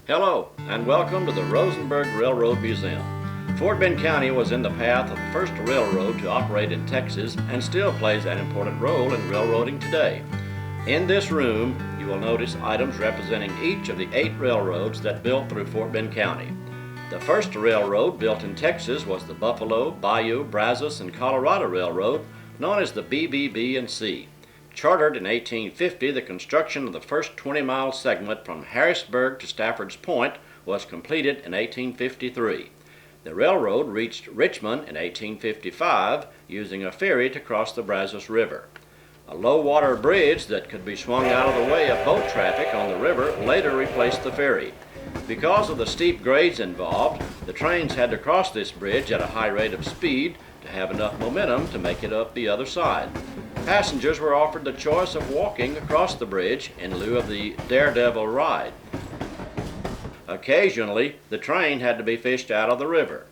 Hello, and welcome to the Rosenberg Railroad Museum. Fort Bend County was in the path of the first railroad to operate in Texas and still plays an important role in railroading today. In this room, you will notice items representing each of the 8 railroads that built through Fort Bend County. The first railroad built in Texas was the Buffalo, Bayou, Brazos, and Colorado Railroad, known as the BBB&C. Chartered in 1850, the construction of the first 20-mile segment from Harrisburg to Stafford's Point was completed in 1853. The railroad reached Richmond in 1855 using a ferry to cross the Brazos River. A low-water bridge that could be swung out of the way of boat traffic on the river later replaced the ferry. Because of the steep grades involved, the trains had to cross this bridge at a high rate of speed to have enough momentum to make it up the other side. Passengers were offered the choice of walking across the bridge in lieu of the daredevil ride. Occasionally, the train had to be fished out of the river.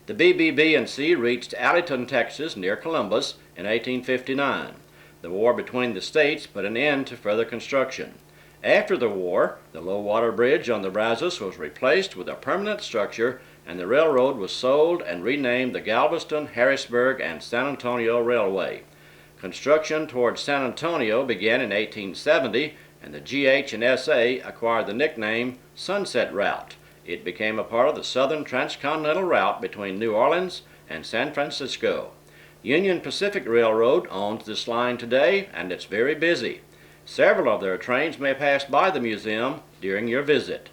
The BBB&C reached Allentown, Texas, near Columbus, in 1859. The war between the states put an end to further construction. After the war, the low-water bridge on the Brazos was replaced with a permanent structure, and the railroad was sold and renamed the Galveston, Harrisburg, and San Antonio Railway. Construction towards San Antonio began in 1870, and the GH&SA acquired the nickname Sunset Route. It became a part of the Southern Transcontinental Route between New Orleans and San Francisco. Union Pacific Railroad owns this line today, and it's very busy. Several of their trains may pass by the museum during your visit.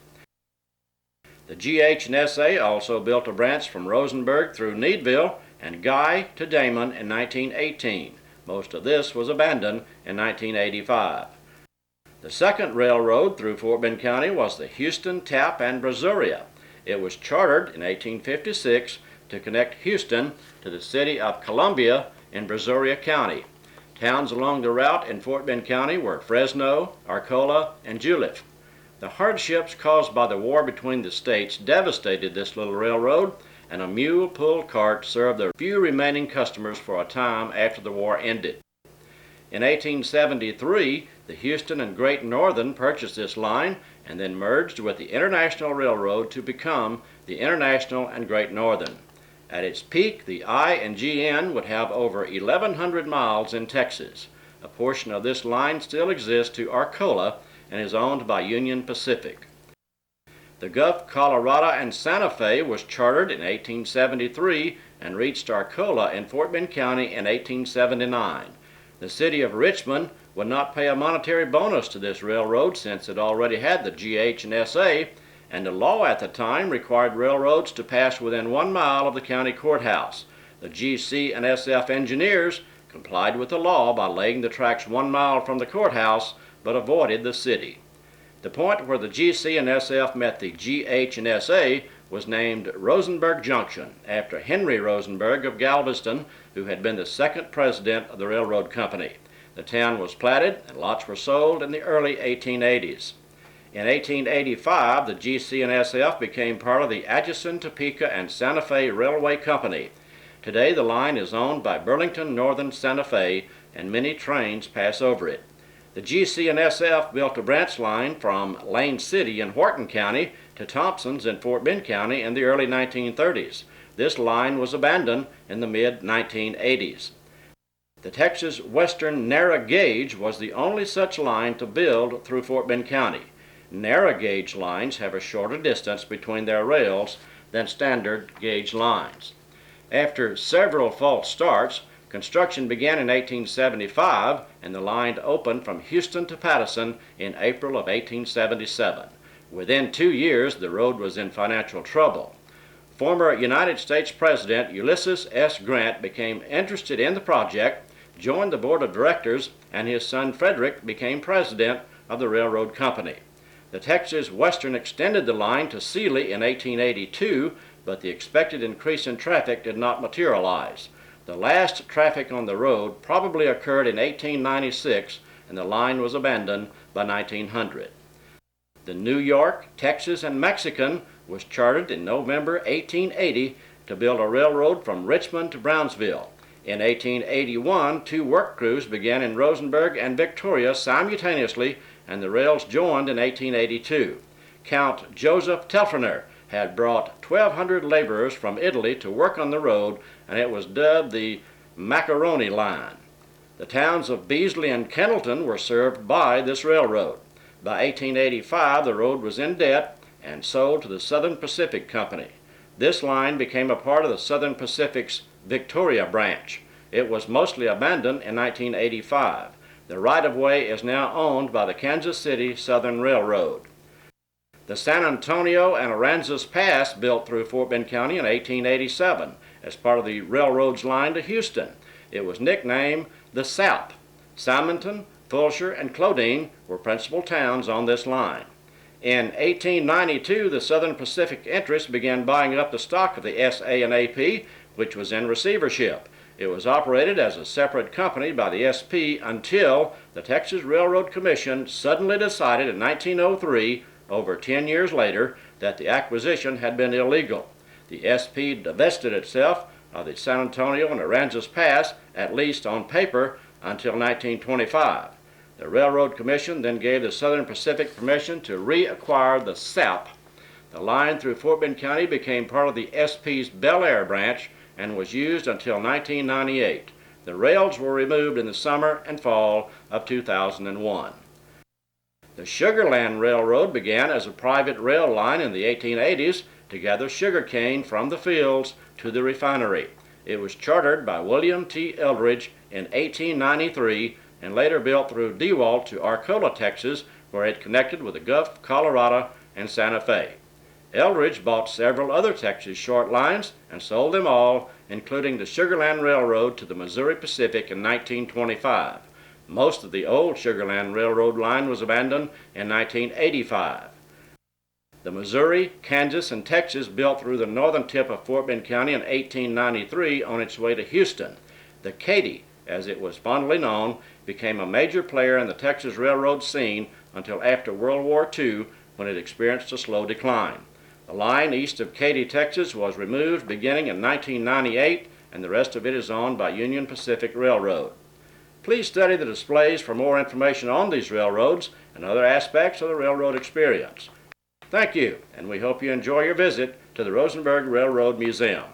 The GH&SA also built a branch from Rosenberg through Needville and Guy to Damon in 1918. Most of this was abandoned in 1985. The second railroad through Fort Bend County was the Houston, Tap, and Brazoria. It was chartered in 1856 to connect Houston to the city of Columbia in Brazoria County. Towns along the route in Fort Bend County were Fresno, Arcola, and Joliet. The hardships caused by the war between the states devastated this little railroad, and a mule-pulled cart served the few remaining customers for a time after the war ended. In 1873, the Houston and Great Northern purchased this line and then merged with the International Railroad to become the International and Great Northern. At its peak, the I&GN would have over 1,100 miles in Texas. A portion of this line still exists to Arcola and is owned by Union Pacific. The Gulf, Colorado, and Santa Fe was chartered in 1873 and reached Arcola in Fort Bend County in 1879. The city of Richmond would not pay a monetary bonus to this railroad since it already had the GH&SA, and the law at the time required railroads to pass within 1 mile of the county courthouse. The GC and SF engineers complied with the law by laying the tracks 1 mile from the courthouse, but avoided the city. The point where the GC and SF met the GH and SA was named Rosenberg Junction, after Henry Rosenberg of Galveston, who had been the second president of the railroad company. The town was platted and lots were sold in the early 1880s. In 1885, the GC and SF became part of the Atchison, Topeka, and Santa Fe Railway Company. Today the line is owned by Burlington Northern Santa Fe, and many trains pass over it. The GC and SF built a branch line from Lane City in Wharton County to Thompson's in Fort Bend County in the early 1930s. This line was abandoned in the mid-1980s. The Texas Western Narrow Gauge was the only such line to build through Fort Bend County. Narrow gauge lines have a shorter distance between their rails than standard gauge lines. After several false starts, construction began in 1875, and the line opened from Houston to Paterson in April of 1877. Within 2 years, the road was in financial trouble. Former United States President Ulysses S. Grant became interested in the project, joined the board of directors, and his son Frederick became president of the railroad company. The Texas Western extended the line to Sealy in 1882, but the expected increase in traffic did not materialize. The last traffic on the road probably occurred in 1896, and the line was abandoned by 1900. The New York, Texas, and Mexican was chartered in November 1880 to build a railroad from Richmond to Brownsville. In 1881, 2 work crews began in Rosenberg and Victoria simultaneously, and the rails joined in 1882. Count Joseph Telferner had brought 1,200 laborers from Italy to work on the road, and it was dubbed the Macaroni Line. The towns of Beasley and Kendleton were served by this railroad. By 1885, the road was in debt and sold to the Southern Pacific Company. This line became a part of the Southern Pacific's Victoria branch. It was mostly abandoned in 1985. The right-of-way is now owned by the Kansas City Southern Railroad. The San Antonio and Aransas Pass built through Fort Bend County in 1887 as part of the railroad's line to Houston. It was nicknamed the South. Simonton, Fulshear, and Claudine were principal towns on this line. In 1892, the Southern Pacific interests began buying up the stock of the SA&AP, which was in receivership. It was operated as a separate company by the SP until the Texas Railroad Commission suddenly decided in 1903, over 10 years later, that the acquisition had been illegal. The SP divested itself of the San Antonio and Aransas Pass, at least on paper, until 1925. The Railroad Commission then gave the Southern Pacific permission to reacquire the SAP. The line through Fort Bend County became part of the SP's Bel Air branch and was used until 1998. The rails were removed in the summer and fall of 2001. The Sugar Land Railroad began as a private rail line in the 1880s to gather sugar cane from the fields to the refinery. It was chartered by William T. Eldridge in 1893 and later built through DeWalt to Arcola, Texas, where it connected with the Gulf, Colorado, and Santa Fe. Eldridge bought several other Texas short lines and sold them all, including the Sugar Land Railroad, to the Missouri Pacific in 1925. Most of the old Sugar Land Railroad line was abandoned in 1985. The Missouri, Kansas, and Texas built through the northern tip of Fort Bend County in 1893 on its way to Houston. The Katy, as it was fondly known, became a major player in the Texas railroad scene until after World War II, when it experienced a slow decline. The line east of Katy, Texas was removed beginning in 1998, and the rest of it is owned by Union Pacific Railroad. Please study the displays for more information on these railroads and other aspects of the railroad experience. Thank you, and we hope you enjoy your visit to the Rosenberg Railroad Museum.